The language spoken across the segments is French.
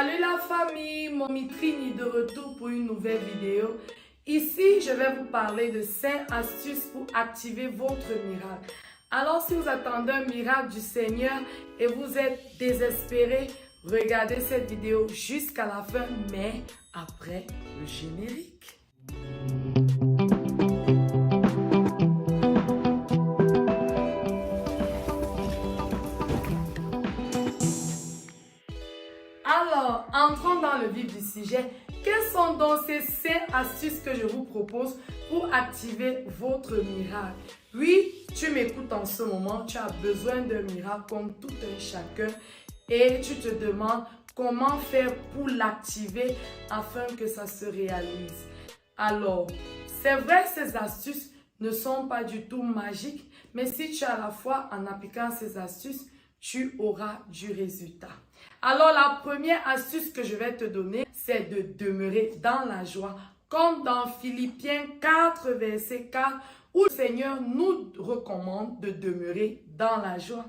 Salut la famille, Mommy Trini de retour pour une nouvelle vidéo. Ici, je vais vous parler de 5 astuces pour activer votre miracle. Alors, si vous attendez un miracle du Seigneur et vous êtes désespéré, regardez cette vidéo jusqu'à la fin, mais après le générique. Alors, entrons dans le vif du sujet. Quelles sont donc ces 5 astuces que je vous propose pour activer votre miracle? Oui, tu m'écoutes en ce moment, tu as besoin d'un miracle comme tout un chacun et tu te demandes comment faire pour l'activer afin que ça se réalise. Alors, c'est vrai, ces astuces ne sont pas du tout magiques, mais si tu as la foi en appliquant ces astuces, tu auras du résultat. Alors, la première astuce que je vais te donner, c'est de demeurer dans la joie. Comme dans Philippiens 4, verset 4, où le Seigneur nous recommande de demeurer dans la joie.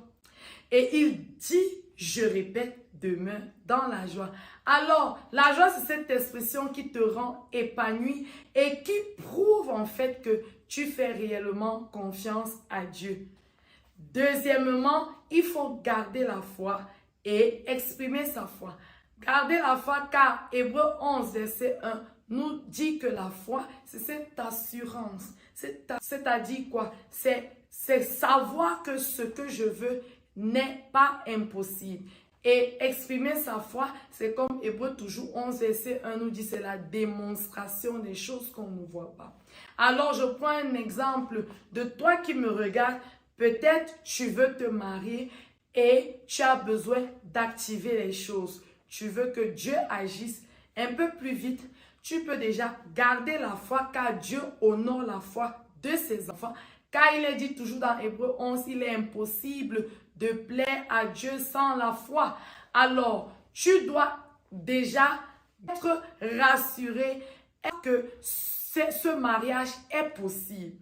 Et il dit, je répète, demeure dans la joie. Alors, la joie, c'est cette expression qui te rend épanoui et qui prouve en fait que tu fais réellement confiance à Dieu. Deuxièmement, il faut garder la foi et exprimer sa foi. Garder la foi car Hébreux 11, verset 1 nous dit que la foi, c'est cette assurance. C'est-à-dire quoi? C'est savoir que ce que je veux n'est pas impossible. Et exprimer sa foi, c'est comme Hébreux toujours 11, verset 1 nous dit, c'est la démonstration des choses qu'on ne voit pas. Alors, je prends un exemple de toi qui me regarde. Peut-être tu veux te marier et tu as besoin d'activer les choses. Tu veux que Dieu agisse un peu plus vite. Tu peux déjà garder la foi car Dieu honore la foi de ses enfants. Car il est dit toujours dans Hébreux 11, il est impossible de plaire à Dieu sans la foi. Alors, tu dois déjà être rassuré que ce mariage est possible.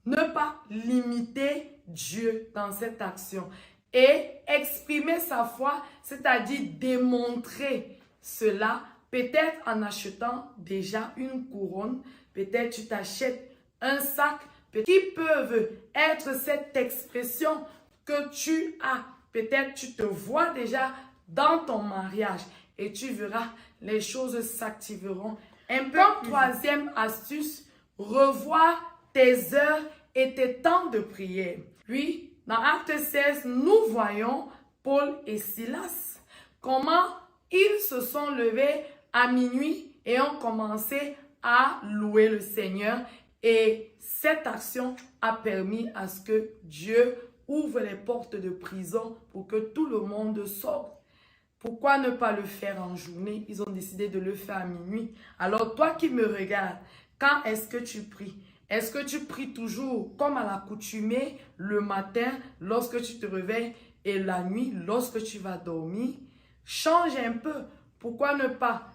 Ne pas limiter Dieu dans cette action. Et exprimer sa foi, c'est-à-dire démontrer cela, peut-être en achetant déjà une couronne, peut-être tu t'achètes un sac, qui peuvent être cette expression que tu as. Peut-être tu te vois déjà dans ton mariage et tu verras, les choses s'activeront un peu. Comme troisième astuce, revoir tes heures et tes temps de prière. Oui, dans Acte 16, nous voyons Paul et Silas, comment ils se sont levés à minuit et ont commencé à louer le Seigneur. Et cette action a permis à ce que Dieu ouvre les portes de prison pour que tout le monde sorte. Pourquoi ne pas le faire en journée? Ils ont décidé de le faire à minuit. Alors toi qui me regardes, quand est-ce que tu pries? Est-ce que tu pries toujours comme à l'accoutumée le matin lorsque tu te réveilles et la nuit lorsque tu vas dormir? Change un peu. Pourquoi ne pas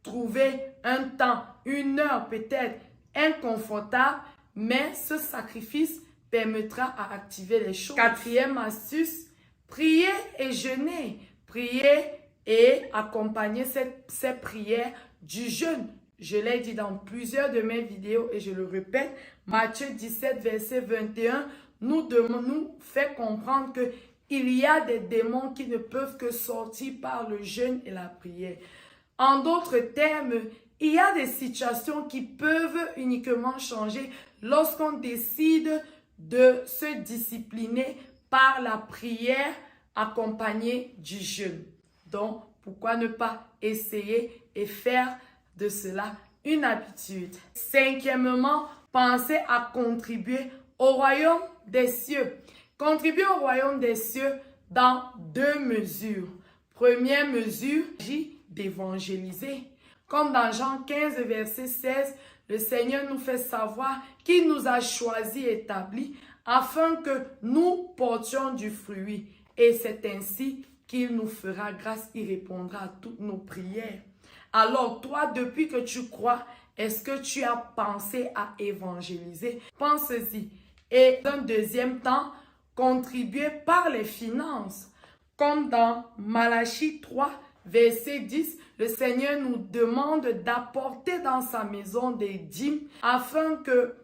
trouver un temps, une heure peut-être inconfortable, mais ce sacrifice permettra à activer les choses. Quatrième astuce, prier et jeûner. Prier et accompagner ces prières du jeûne. Je l'ai dit dans plusieurs de mes vidéos et je le répète, Matthieu 17, verset 21, nous fait comprendre qu'il y a des démons qui ne peuvent que sortir par le jeûne et la prière. En d'autres termes, il y a des situations qui peuvent uniquement changer lorsqu'on décide de se discipliner par la prière accompagnée du jeûne. Donc, pourquoi ne pas essayer et faire de cela une habitude? Cinquièmement, pensez à contribuer au royaume des cieux. Contribuer au royaume des cieux dans 2 mesures. Première mesure, il s'agit d'évangéliser. Comme dans Jean 15, verset 16, le Seigneur nous fait savoir qu'il nous a choisis et établis afin que nous portions du fruit. Et c'est ainsi qu'il nous fera grâce, il répondra à toutes nos prières. Alors toi, depuis que tu crois, est-ce que tu as pensé à évangéliser? Pense-y. Et dans un deuxième temps, contribuer par les finances. Comme dans Malachie 3, verset 10, le Seigneur nous demande d'apporter dans sa maison des dîmes afin que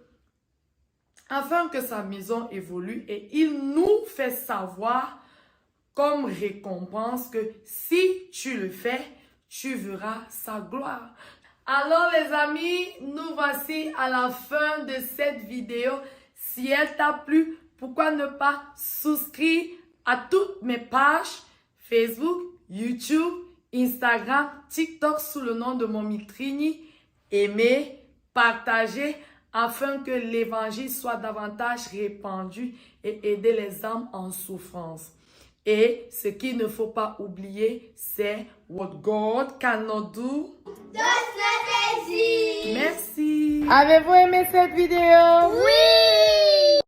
sa maison évolue, et il nous fait savoir comme récompense que si tu le fais, tu verras sa gloire. Alors les amis, nous voici à la fin de cette vidéo. Si elle t'a plu, pourquoi ne pas souscrire à toutes mes pages Facebook, YouTube, Instagram, TikTok sous le nom de Mommy Trini. Aimer, partager afin que l'évangile soit davantage répandu et aider les âmes en souffrance. Et ce qu'il ne faut pas oublier, c'est what God cannot do. Does not exist. Merci. Avez-vous aimé cette vidéo? Oui.